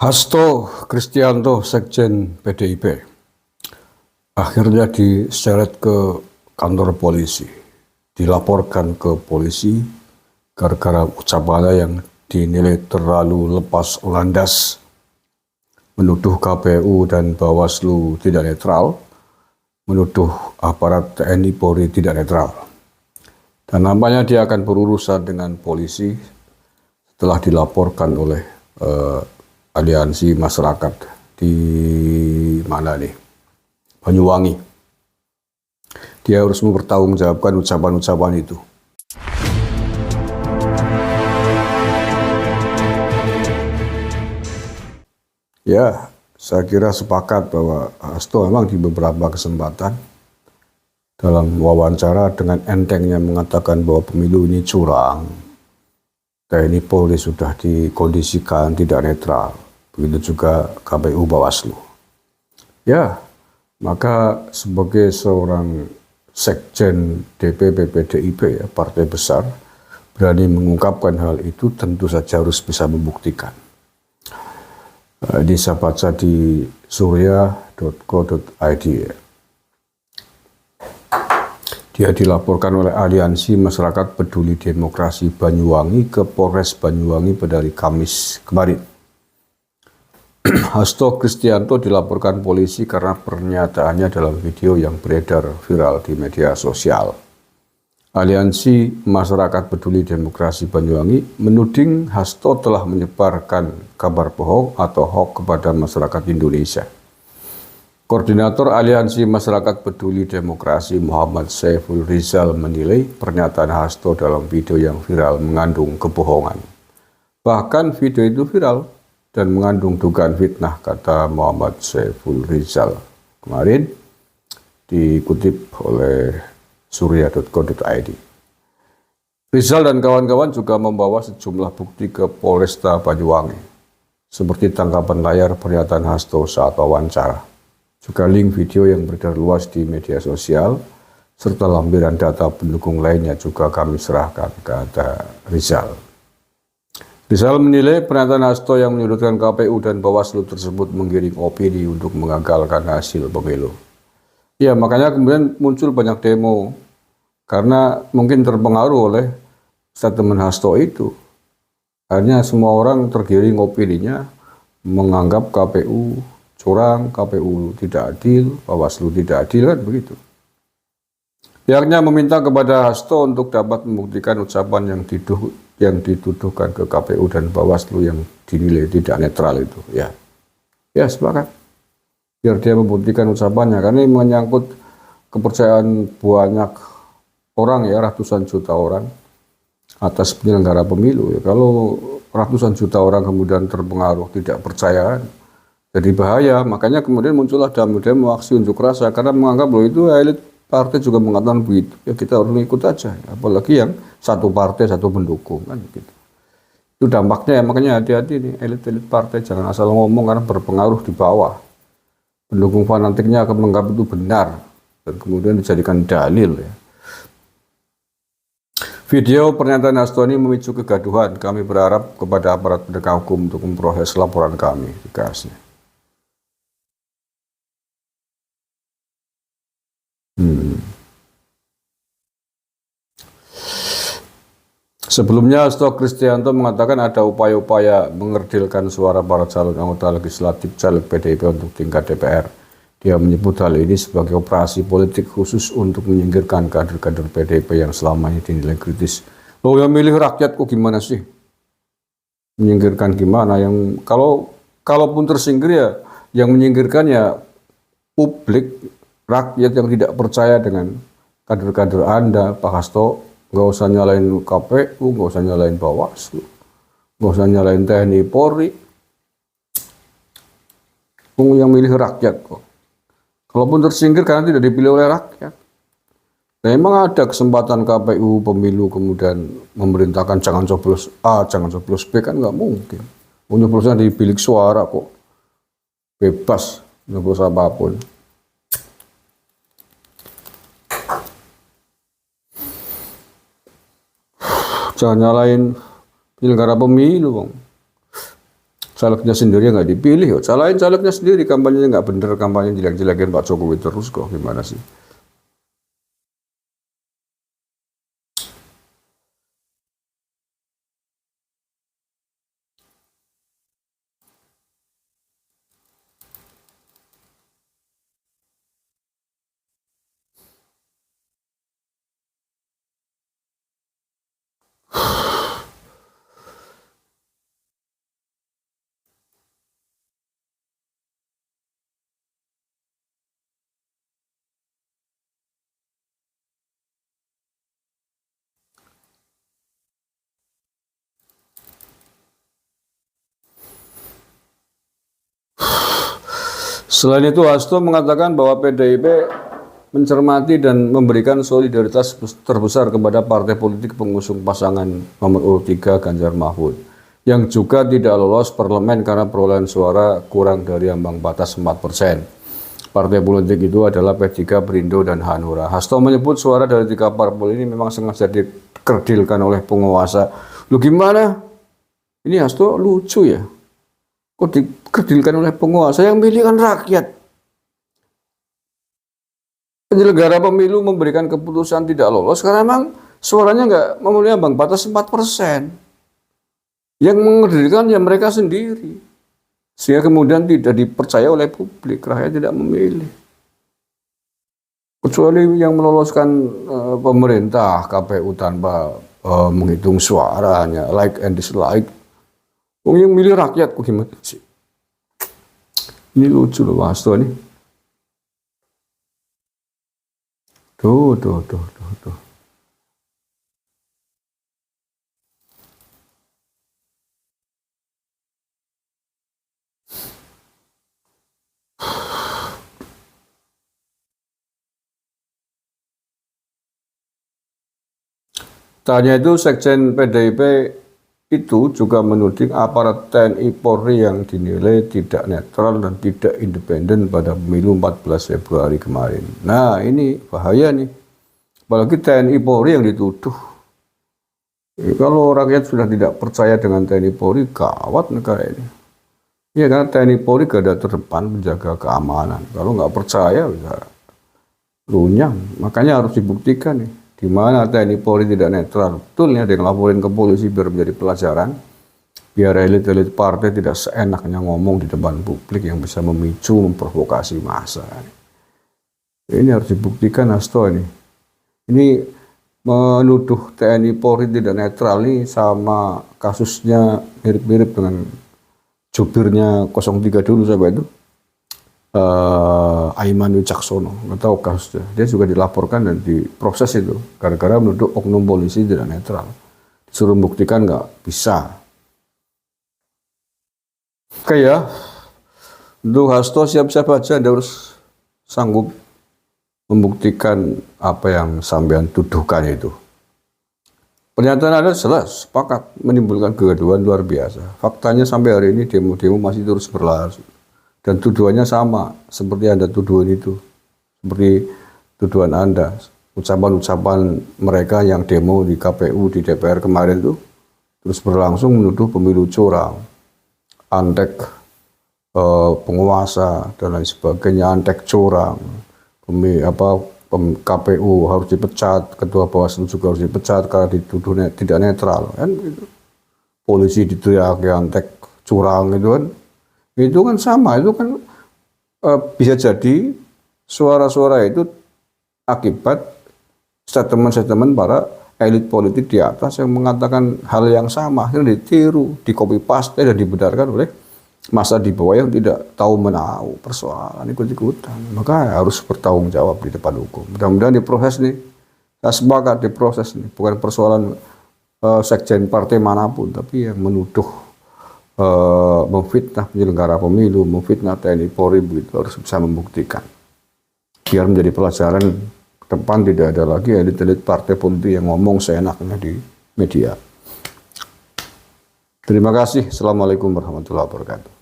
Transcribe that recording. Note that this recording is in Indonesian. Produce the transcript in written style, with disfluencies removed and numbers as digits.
Hasto Kristianto, Sekjen PDIP, akhirnya diseret ke kantor polisi, dilaporkan ke polisi gara-gara ucapannya yang dinilai terlalu lepas landas, menuduh KPU dan Bawaslu tidak netral, menuduh aparat TNI Polri tidak netral. Dan nampaknya dia akan berurusan dengan polisi setelah dilaporkan oleh aliansi masyarakat di mana nih? Banyuwangi. Dia harus mempertanggungjawabkan ucapan-ucapan itu. Ya, saya kira sepakat bahwa Hasto memang di beberapa kesempatan dalam wawancara dengan entengnya mengatakan bahwa pemilu ini curang. TNI Polri sudah dikondisikan tidak netral. Begitu juga KPU Bawaslu. Ya, maka sebagai seorang sekjen DPP PDIP, ya, partai besar, berani mengungkapkan hal itu tentu saja harus bisa membuktikan. Saya baca di surya.co.id. Dia dilaporkan oleh Aliansi Masyarakat Peduli Demokrasi Banyuwangi ke Polres Banyuwangi pada hari Kamis kemarin. Hasto Kristianto dilaporkan polisi karena pernyataannya dalam video yang beredar viral di media sosial. Aliansi Masyarakat Peduli Demokrasi Banyuwangi menuding Hasto telah menyebarkan kabar bohong atau hoax kepada masyarakat Indonesia. Koordinator Aliansi Masyarakat Peduli Demokrasi Muhammad Saiful Rizal menilai pernyataan Hasto dalam video yang viral mengandung kebohongan. Bahkan video itu viral dan mengandung dugaan fitnah, kata Muhammad Saiful Rizal. Kemarin dikutip oleh surya.co.id. Rizal dan kawan-kawan juga membawa sejumlah bukti ke Polresta Banyuwangi, seperti tangkapan layar pernyataan Hasto saat wawancara. Juga link video yang beredar luas di media sosial, serta lampiran data pendukung lainnya juga kami serahkan, kata Rizal. Rizal menilai pernyataan Hasto yang menyudutkan KPU dan Bawaslu tersebut menggiring opini untuk mengagalkan hasil pemilu. Ya, makanya kemudian muncul banyak demo, karena mungkin terpengaruh oleh statement Hasto itu. Akhirnya semua orang tergiring opininya, menganggap KPU curang, KPU tidak adil, Bawaslu tidak adil, kan begitu. Pihaknya meminta kepada Hasto untuk dapat membuktikan ucapan yang dituduhkan ke KPU dan Bawaslu yang dinilai tidak netral itu. Ya, sepakat. Biar dia membuktikan ucapannya, karena ini menyangkut kepercayaan banyak orang, ya, ratusan juta orang atas penyelenggara pemilu. Ya, kalau ratusan juta orang kemudian terpengaruh, tidak percaya, jadi bahaya. Makanya kemudian muncullah demo aksi unjuk rasa, karena menganggap bahwa itu elit partai juga mengatakan begitu. Ya kita harus mengikut aja. Apalagi yang satu partai, satu pendukung, kan gitu. Itu dampaknya, ya, makanya hati-hati nih elit-elit partai, jangan asal ngomong karena berpengaruh di bawah. Pendukung fanatiknya akan menganggap itu benar dan kemudian dijadikan dalil, ya. Video pernyataan Hasto ini memicu kegaduhan. Kami berharap kepada aparat penegak hukum untuk memproses laporan kami, tegasnya. Sebelumnya Hasto Kristianto mengatakan ada upaya-upaya mengerdilkan suara para calon anggota legislatif caleg PDIP untuk tingkat DPR. Dia menyebut hal ini sebagai operasi politik khusus untuk menyingkirkan kader-kader PDIP yang selama ini dinilai kritis. Loh, yang milih rakyat kok gimana sih? Menyingkirkan gimana? Yang kalaupun tersingkir, ya yang menyingkirkan ya publik, rakyat yang tidak percaya dengan kader-kader Anda, Pak Hasto. Nggak usah nyalain KPU, nggak usah nyalain Bawaslu, nggak usah nyalain TNI Polri. Yang milih rakyat kok. Kalaupun tersingkir karena tidak dipilih oleh rakyat. Nah, memang ada kesempatan KPU pemilu kemudian memerintahkan jangan coblos A, jangan coblos B, kan nggak mungkin. Nyoblosnya di bilik suara kok. Bebas nyoblos apapun. Jangan nyalain penyelenggara pemilu, Bang. Calegnya sendiri nggak dipilih, salahin calegnya sendiri, kampanyenya nggak bener, kampanye jelek-jelekin Pak Jokowi terus kok, gimana sih? Selain itu, Hasto mengatakan bahwa PDIP mencermati dan memberikan solidaritas terbesar kepada partai politik pengusung pasangan nomor urut 3 Ganjar Mahfud yang juga tidak lolos parlemen karena perolehan suara kurang dari ambang batas 4%. Partai politik itu adalah P3, Perindo, dan Hanura. Hasto menyebut suara dari 3 parpol ini memang sengaja dikerdilkan oleh penguasa. Lu gimana? Ini Hasto lucu ya. Kok dikerdilkan oleh penguasa, yang milih kan rakyat. Penyelenggara pemilu memberikan keputusan tidak lolos karena memang suaranya nggak memenuhi ambang batas 4%. Yang mengerdilkan ya mereka sendiri. Sehingga kemudian tidak dipercaya oleh publik, rakyat tidak memilih. Kecuali yang meloloskan pemerintah, KPU tanpa menghitung suaranya, like and dislike. Yang milih rakyat, kok gimana sih? Ini lucu loh Hasto nih. Tuh. Tanya itu Sekjen PDIP itu juga menuding aparat TNI Polri yang dinilai tidak netral dan tidak independen pada pemilu 14 Februari kemarin. Nah ini bahaya nih, apalagi TNI Polri yang dituduh. Kalau rakyat sudah tidak percaya dengan TNI Polri, gawat negara ini. Ya karena TNI Polri garda terdepan menjaga keamanan. Kalau nggak percaya bisa runyam. Makanya harus dibuktikan nih, di mana TNI Polri tidak netral. Betul ya, ada yang laporin ke polisi biar menjadi pelajaran. Biar elit-elit partai tidak seenaknya ngomong di depan publik yang bisa memicu, memprovokasi massa. Ini harus dibuktikan Hasto ini. Ini menuduh TNI Polri tidak netral ini sama kasusnya mirip-mirip dengan jubirnya 03 dulu siapa itu? Aiman Wicaksono, nggak tahu kasusnya. Dia juga dilaporkan dan diproses itu gara-gara menuduh oknum polisi tidak netral. Disuruh membuktikan nggak bisa. Oke ya, untuk Hasto siap-siap aja, Anda harus sanggup membuktikan apa yang sampean tuduhkan itu. Pernyataan Anda jelas, sepakat, menimbulkan kegaduhan luar biasa. Faktanya sampai hari ini demo-demo masih terus berlangsung. Dan tuduhannya sama seperti Anda tuduhan itu. Seperti tuduhan Anda. Ucapan-ucapan mereka yang demo di KPU, di DPR kemarin itu terus berlangsung menuduh pemilu curang, antek penguasa, dan lain sebagainya, antek curang. KPU harus dipecat, ketua Bawaslu juga harus dipecat karena dituduh tidak netral, kan gitu. Polisi diteriaki antek curang itu kan sama, itu kan bisa jadi suara-suara itu akibat statement-statement para elit politik di atas yang mengatakan hal yang sama, akhirnya ditiru, di copy paste dan dibenarkan oleh masa di bawah yang tidak tahu menahu persoalan, ikut-ikutan. Maka harus bertanggung jawab di depan hukum. Mudah-mudahan diproses nih. Saya sepakat diproses nih. Bukan persoalan sekjen partai manapun, tapi yang menuduh memfitnah penyelenggara pemilu, memfitnah TNI Polri, begitu harus bisa membuktikan. Biar menjadi pelajaran ke depan, tidak ada lagi elit-elit partai politik yang ngomong seenaknya di media. Terima kasih. Assalamualaikum warahmatullahi wabarakatuh.